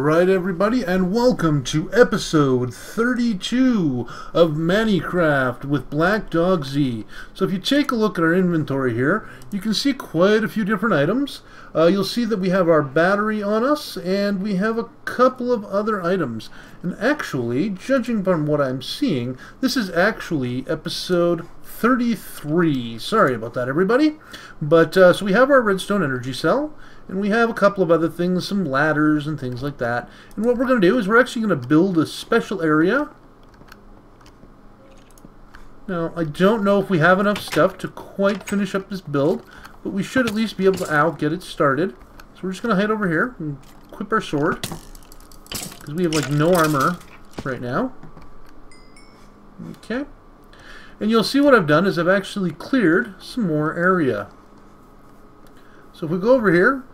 Alright everybody, and welcome to episode 32 of ManniCraft with Black Dog Z. So if you take a look at our inventory here, you can see quite a few different items. You'll see that we have our battery on us, and we have a couple of other items. And actually, judging from what I'm seeing, this is actually episode 33. Sorry about that everybody. But so we have our redstone energy cell. And we have a couple of other things, some ladders and things like that. And what we're going to do is we're actually going to build a special area. Now, I don't know if we have enough stuff to quite finish up this build, but we should at least be able to get it started. So we're just going to head over here and equip our sword, because we have like no armor right now. Okay. And you'll see what I've done is I've actually cleared some more area. So if we go over here,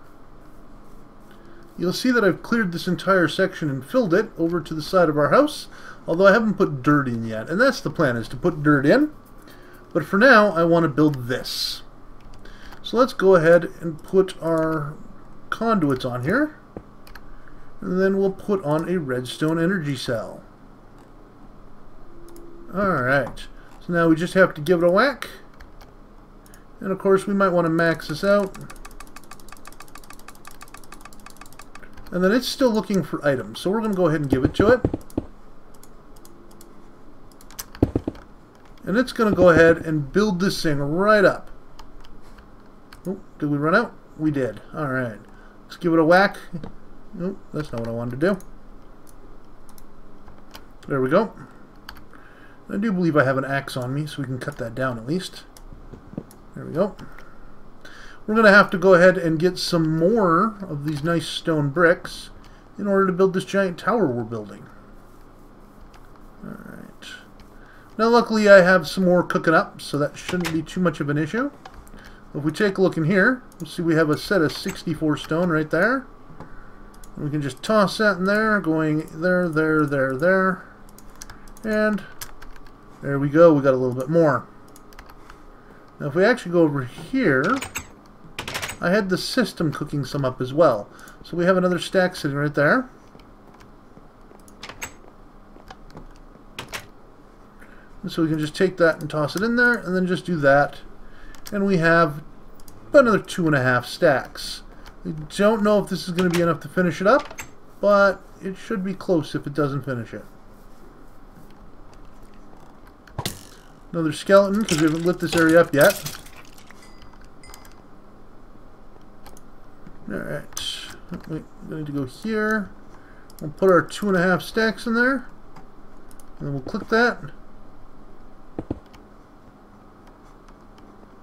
you'll see that I've cleared this entire section and filled it over to the side of our house, although I haven't put dirt in yet. And that's the plan, is to put dirt in. But for now, I want to build this. So let's go ahead and put our conduits on here. And then we'll put on a redstone energy cell. Alright, so now we just have to give it a whack. And of course, we might want to max this out. And then it's still looking for items, so we're going to go ahead and give it to it. And it's going to go ahead and build this thing right up. Oh, did we run out? We did. Alright. Let's give it a whack. Nope, that's not what I wanted to do. There we go. I do believe I have an axe on me, so we can cut that down at least. There we go. We're going to have to go ahead and get some more of these nice stone bricks in order to build this giant tower we're building. Alright. Now luckily I have some more cooking up, so that shouldn't be too much of an issue. If we take a look in here, we'll see we have a set of 64 stone right there. And we can just toss that in there, going there, there, there, there. And there we go, we got a little bit more. Now if we actually go over here, I had the system cooking some up as well. So we have another stack sitting right there. And so we can just take that and toss it in there, and then just do that. And we have about another 2.5 stacks. We don't know if this is going to be enough to finish it up, but it should be close if it doesn't finish it. Another skeleton, because we haven't lit this area up yet. Alright, we need to go here. We'll put our 2.5 stacks in there. And then we'll click that.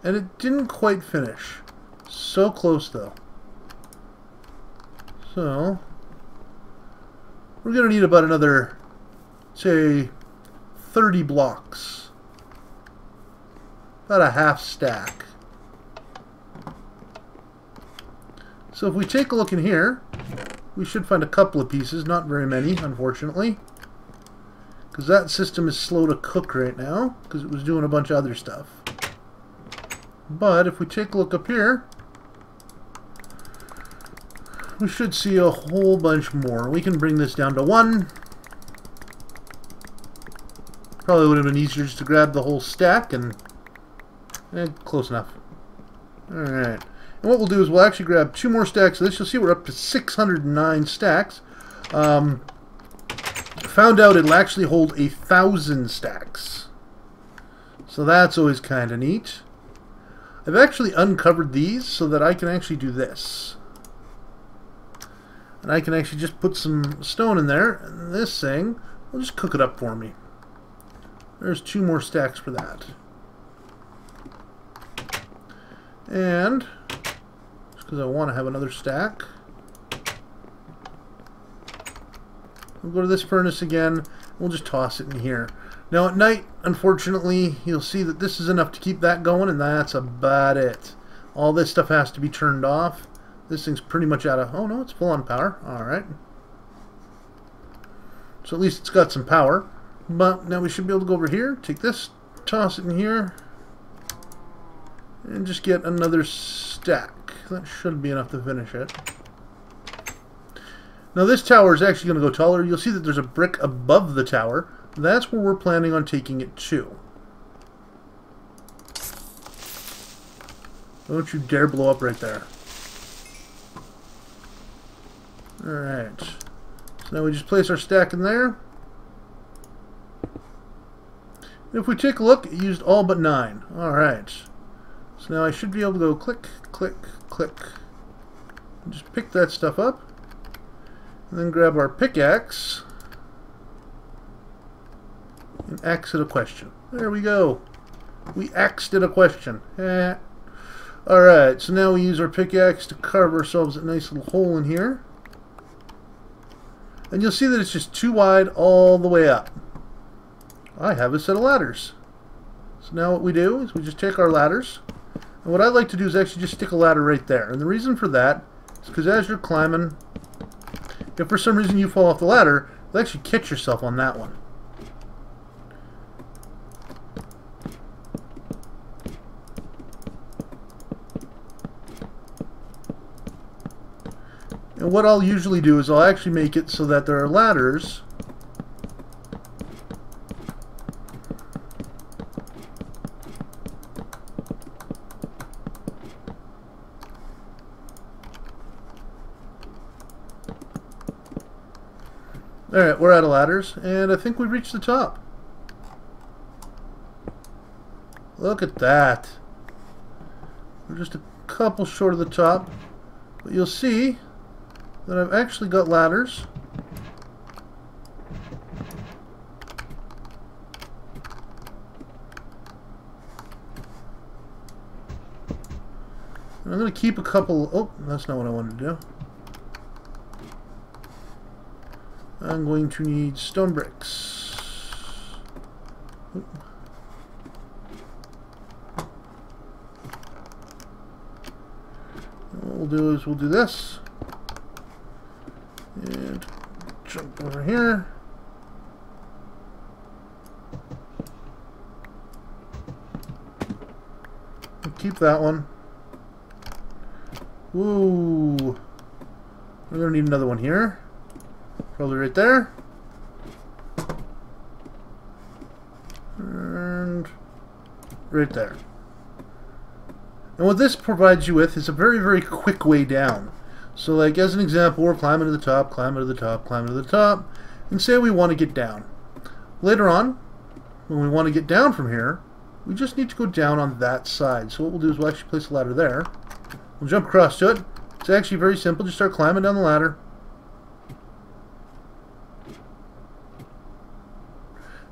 And it didn't quite finish. So close though. So, we're going to need about another, say, 30 blocks. About a half stack. So if we take a look in here, we should find a couple of pieces, not very many, unfortunately. Because that system is slow to cook right now, because it was doing a bunch of other stuff. But if we take a look up here, we should see a whole bunch more. We can bring this down to 1. Probably would have been easier just to grab the whole stack and close enough. Alright. And what we'll do is we'll actually grab 2 more stacks of this. You'll see we're up to 609 stacks. Found out it'll actually hold 1,000 stacks. So that's always kind of neat. I've actually uncovered these so that I can actually do this. And I can actually just put some stone in there, and this thing will just cook it up for me. There's 2 more stacks for that. And because I want to have another stack, we'll go to this furnace again. We'll just toss it in here. Now at night, unfortunately, you'll see that this is enough to keep that going, and that's about it. All this stuff has to be turned off. This thing's pretty much out of... Oh no, it's full on power. Alright. So at least it's got some power. But now we should be able to go over here, take this, toss it in here, and just get another stack. That should be enough to finish it. Now this tower is actually going to go taller. You'll see that there's a brick above the tower. That's where we're planning on taking it to. Don't you dare blow up right there. Alright. So now we just place our stack in there. And if we take a look, it used all but 9. Alright. So now I should be able to go click, click, click. And just pick that stuff up. And then grab our pickaxe. And axe it a question. There we go. We axed it a question. Alright, so now we use our pickaxe to carve ourselves a nice little hole in here. And you'll see that it's just too wide all the way up. I have a set of ladders. So now what we do is we just take our ladders. And what I like to do is actually just stick a ladder right there. And the reason for that is because as you're climbing, if for some reason you fall off the ladder, you'll actually catch yourself on that one. And what I'll usually do is I'll actually make it so that there are ladders Alright, we're out of ladders, and I think we've reached the top. Look at that. We're just a couple short of the top, but you'll see that I've actually got ladders. And I'm going to keep a couple... Oh, that's not what I wanted to do. I'm going to need stone bricks. What we'll do is we'll do this. And jump over here. And keep that one. Ooh. We're going to need another one here. Probably right there. And right there. And what this provides you with is a very, very quick way down. So like as an example, we're climbing to the top, climbing to the top, climbing to the top, and say we want to get down. Later on, when we want to get down from here, we just need to go down on that side. So what we'll do is we'll actually place a ladder there. We'll jump across to it. It's actually very simple. Just start climbing down the ladder.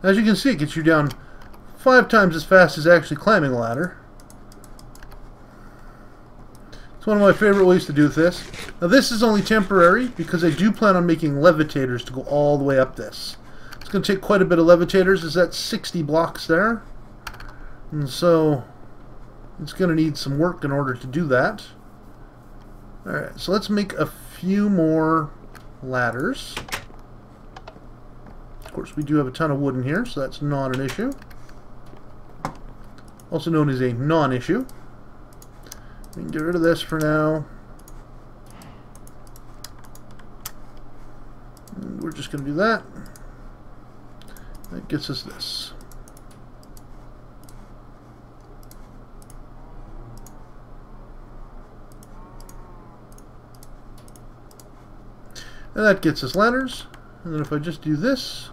As you can see, it gets you down 5 times as fast as actually climbing a ladder. It's one of my favorite ways to do this. Now this is only temporary because I do plan on making levitators to go all the way up this. It's going to take quite a bit of levitators. Is that 60 blocks there? And so it's going to need some work in order to do that. Alright, so let's make a few more ladders. Of course, we do have a ton of wood in here, so that's not an issue. Also known as a non-issue. We can get rid of this for now. And we're just going to do that. That gets us this. And that gets us ladders. And then if I just do this,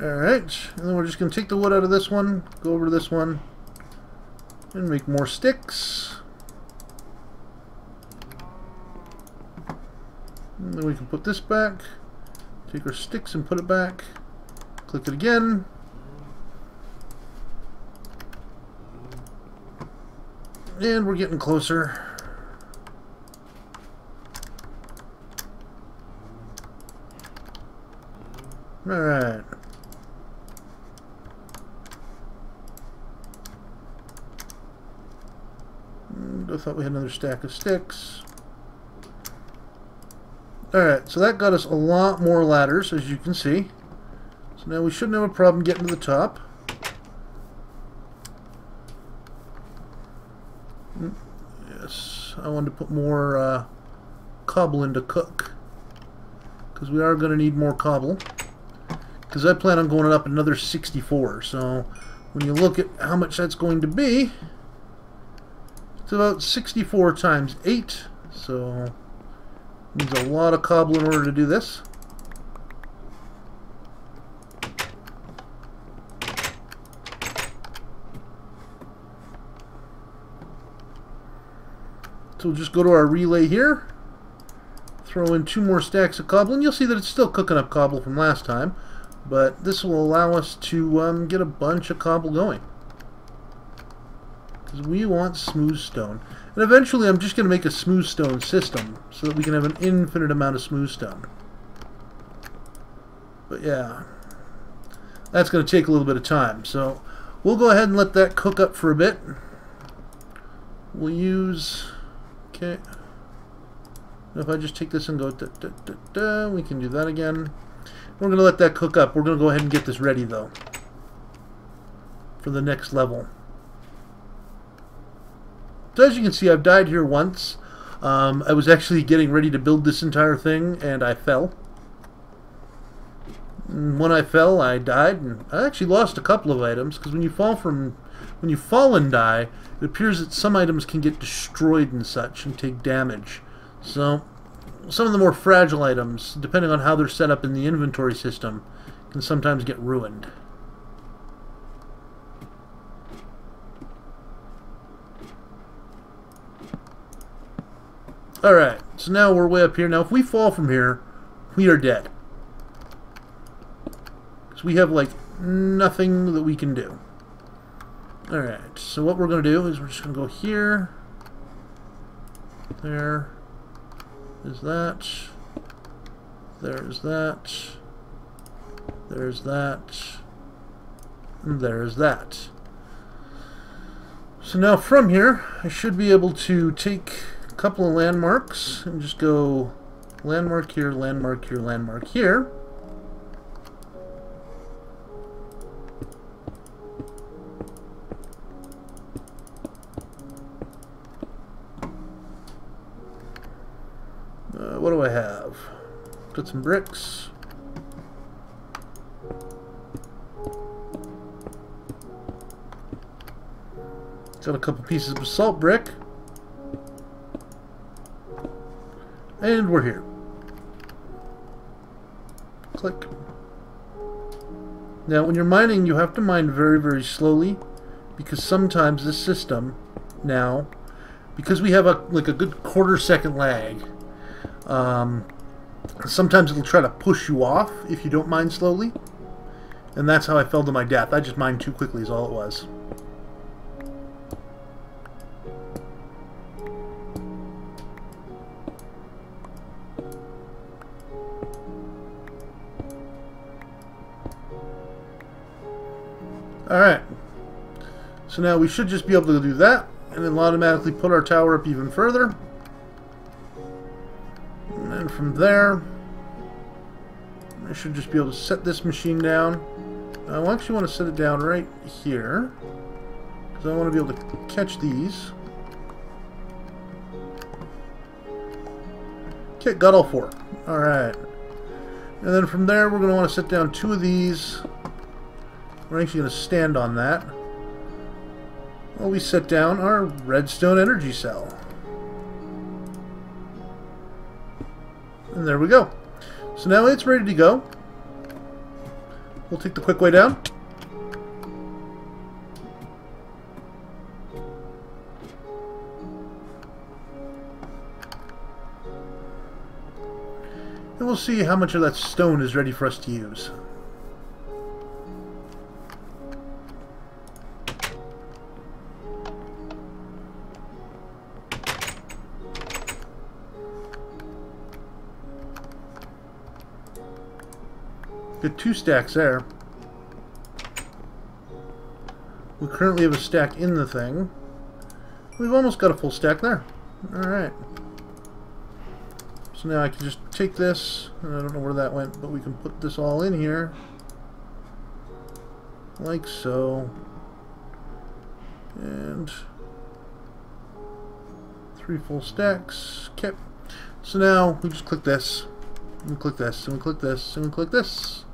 alright, and then we're just going to take the wood out of this one, go over to this one, and make more sticks. And then we can put this back, take our sticks and put it back, click it again. And we're getting closer. Alright. I thought we had another stack of sticks. Alright, so that got us a lot more ladders, as you can see. So now we shouldn't have a problem getting to the top. Yes, I wanted to put more cobble in to cook, because we are going to need more cobble, because I plan on going up another 64. So when you look at how much that's going to be, it's about 64 times 8, so it needs a lot of cobble in order to do this. So we'll just go to our relay here, throw in 2 more stacks of cobble, and you'll see that it's still cooking up cobble from last time, but this will allow us to get a bunch of cobble going, because we want smooth stone. And eventually I'm just going to make a smooth stone system so that we can have an infinite amount of smooth stone. But yeah, that's going to take a little bit of time, so we'll go ahead and let that cook up for a bit. We'll use... Okay. If I just take this and go we can do that again. We're going to let that cook up. We're going to go ahead and get this ready though for the next level. So as you can see, I've died here once. I was actually getting ready to build this entire thing and I fell. And when I fell, I died, and I actually lost a couple of items, because when you fall and die, it appears that some items can get destroyed and such and take damage. So some of the more fragile items, depending on how they're set up in the inventory system, can sometimes get ruined. Alright, so now we're way up here. Now if we fall from here, we are dead. Because we have like nothing that we can do. Alright, so what we're going to do is we're just going to go here. There. There's that. There's that. There's that. And there's that. So now from here, I should be able to take a couple of landmarks and just go landmark here, landmark here, landmark here. What do I have? Got some bricks. Got a couple pieces of basalt brick. And we're here. Click. Now when you're mining, you have to mine very, very slowly, because sometimes this system now, because we have like a good 1/4 second lag, sometimes it'll try to push you off if you don't mine slowly, and that's how I fell to my death. I just mined too quickly is all it was. Alright, so now we should just be able to do that, and then automatically put our tower up even further. And from there, I should just be able to set this machine down. I actually want to set it down right here, because I want to be able to catch these. Okay, got all 4. Alright. And then from there, we're going to want to set down 2 of these. We're actually going to stand on that while we set down our redstone energy cell. And there we go. So now it's ready to go. We'll take the quick way down. And we'll see how much of that stone is ready for us to use. Get 2 stacks there. We currently have a stack in the thing. We've almost got a full stack there. Alright. So now I can just take this, and I don't know where that went, but we can put this all in here. Like so. And 3 full stacks. Okay. So now we just click this, and we click this, and we click this, and we click this.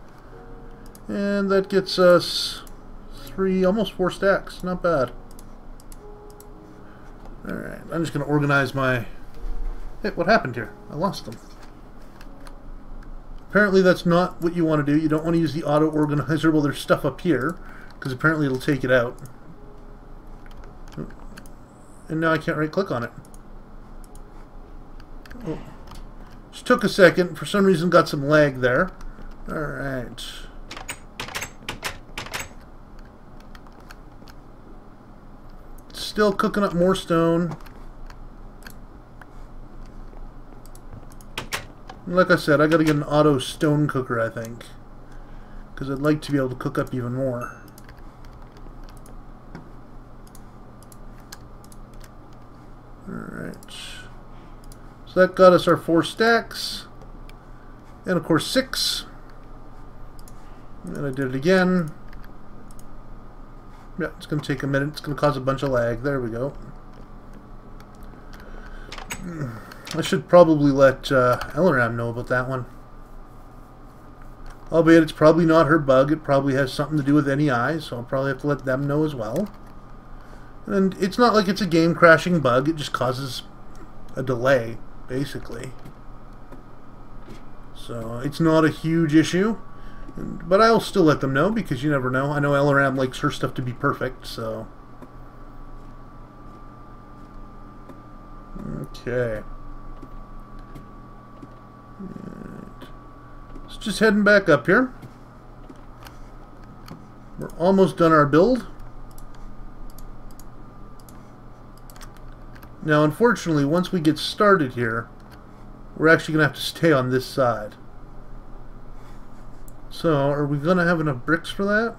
And that gets us 3, almost 4 stacks. Not bad. Alright, I'm just going to organize my... Hey, what happened here? I lost them. Apparently that's not what you want to do. You don't want to use the auto organizer while there's stuff up here, because apparently it'll take it out. And now I can't right click on it. Oh. Just took a second. For some reason got some lag there. Alright. Still cooking up more stone. Like I said, I gotta get an auto stone cooker, I think. Because I'd like to be able to cook up even more. Alright. So that got us our 4 stacks. And of course 6. And I did it again. Yeah, it's going to take a minute. It's going to cause a bunch of lag. There we go. I should probably let Elaram know about that one. Albeit it's probably not her bug. It probably has something to do with NEI, so I'll probably have to let them know as well. And it's not like it's a game crashing bug. It just causes a delay, basically. So it's not a huge issue. But I'll still let them know, because you never know. I know Elaram likes her stuff to be perfect, so... Okay. Right. So just heading back up here. We're almost done our build. Now, unfortunately, once we get started here, we're actually going to have to stay on this side. So, are we going to have enough bricks for that?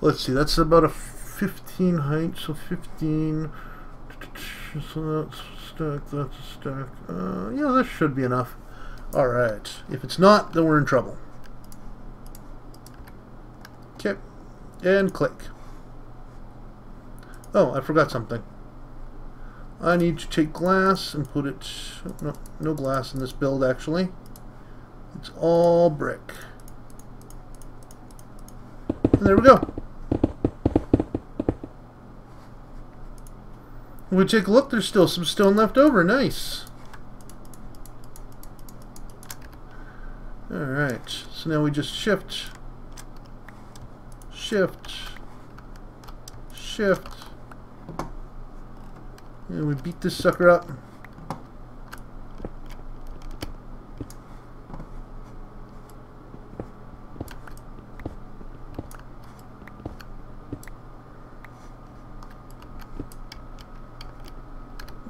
Let's see, that's about a 15 height, so 15. So that's a stack, that's a stack. Yeah, that should be enough. Alright, if it's not, then we're in trouble. Okay, and click. Oh, I forgot something. I need to take glass and put it... No, no glass in this build, actually. It's all brick. And there we go. When we take a look, there's still some stone left over. Nice. Alright, so now we just shift, shift, shift, and we beat this sucker up.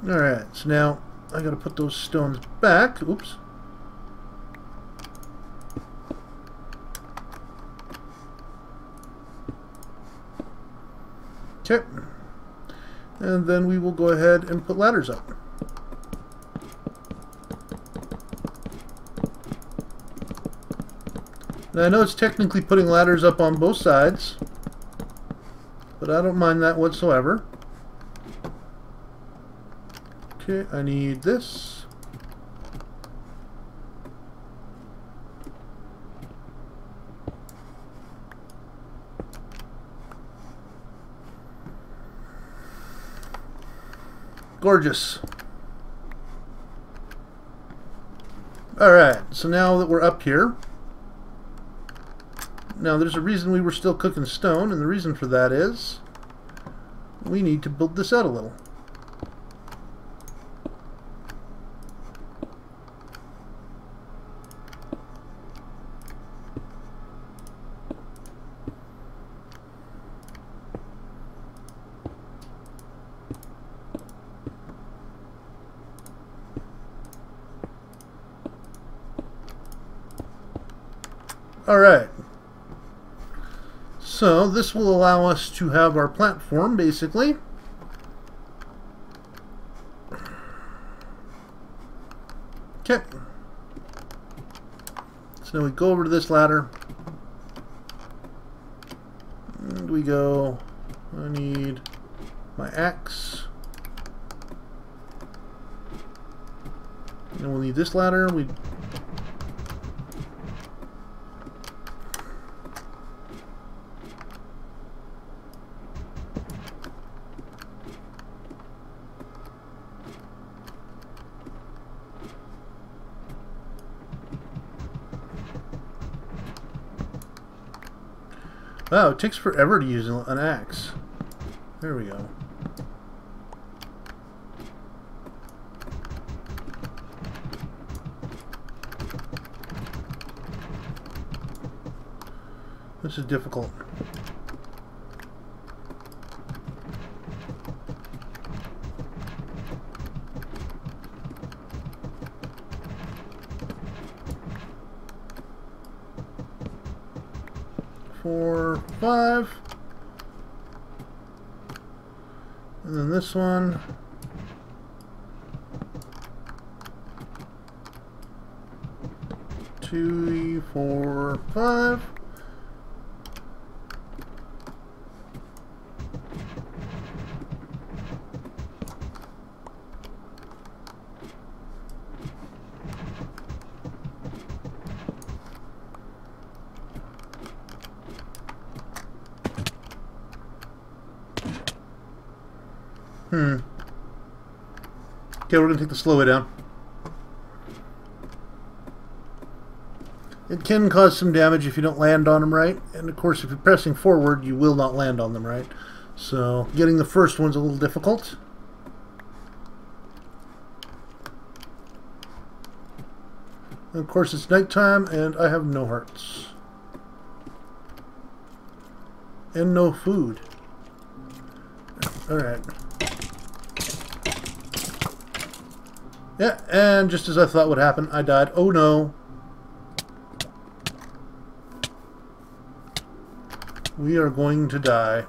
Alright, so now I gotta put those stones back. Oops. Okay. And then we will go ahead and put ladders up. Now I know it's technically putting ladders up on both sides, but I don't mind that whatsoever. Okay, I need this. Gorgeous. Alright, so now that we're up here, now there's a reason we were still cooking stone, and the reason for that is we need to build this out a little. Alright, so this will allow us to have our platform, basically. Okay. So now we go over to this ladder. And we go, I need my axe. And we'll need this ladder. Wow, it takes forever to use an axe. There we go. This is difficult. Four, five. And then this one. Two, four, five. Okay, we're going to take the slow way down. It can cause some damage if you don't land on them right. And of course, if you're pressing forward, you will not land on them right. So, getting the first one's a little difficult. And of course, it's nighttime, and I have no hearts. And no food. Alright. Yeah, and just as I thought would happen, I died. Oh no. We are going to die.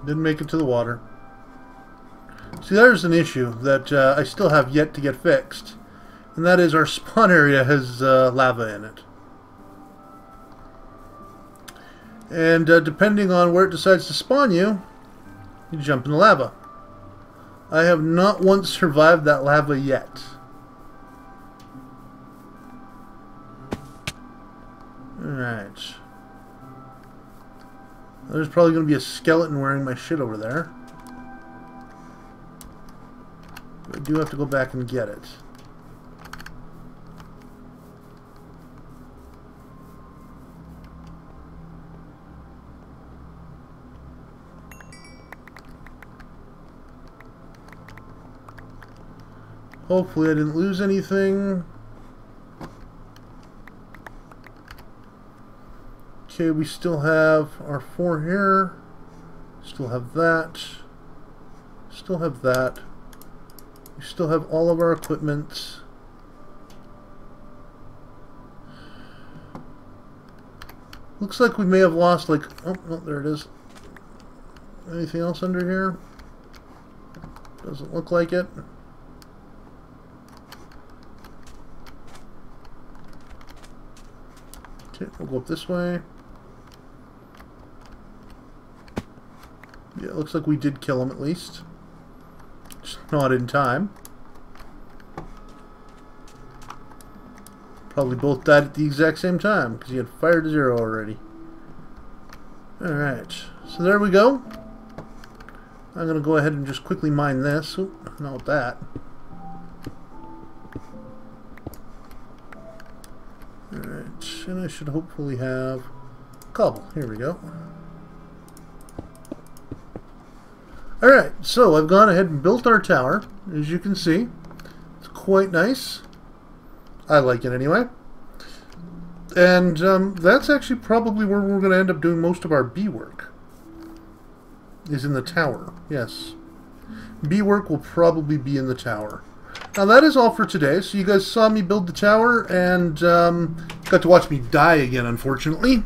Didn't make it to the water. See, there's an issue that I still have yet to get fixed. And that is our spawn area has lava in it. And depending on where it decides to spawn you, you jump in the lava. I have not once survived that lava yet. Alright. There's probably going to be a skeleton wearing my shit over there. But I do have to go back and get it. Hopefully I didn't lose anything. Okay, we still have our 4 here. Still have that. Still have that. We still have all of our equipment. Looks like we may have lost, like, oh, no, there it is. Anything else under here? Doesn't look like it. Okay, we'll go up this way. Yeah, it looks like we did kill him at least. Just not in time. Probably both died at the exact same time because you had fired to 0 already. Alright, so there we go. I'm going to go ahead and just quickly mine this. Ooh, not with that. Alright, and I should hopefully have cobble. Here we go. Alright, so I've gone ahead and built our tower. As you can see, it's quite nice. I like it anyway. And that's actually probably where we're going to end up doing most of our bee work. Is in the tower, yes. Bee work will probably be in the tower. Now that is all for today. So you guys saw me build the tower and got to watch me die again, unfortunately.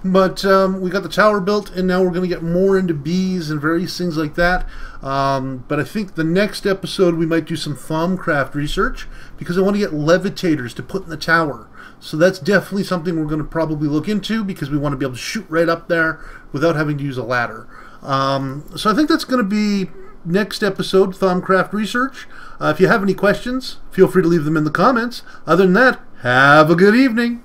But we got the tower built, and now we're going to get more into bees and various things like that. But I think the next episode we might do some Thaumcraft research, because I want to get levitators to put in the tower. So that's definitely something we're going to probably look into, because we want to be able to shoot right up there without having to use a ladder. So I think that's going to be next episode, Thaumcraft Research. If you have any questions, feel free to leave them in the comments. Other than that, have a good evening.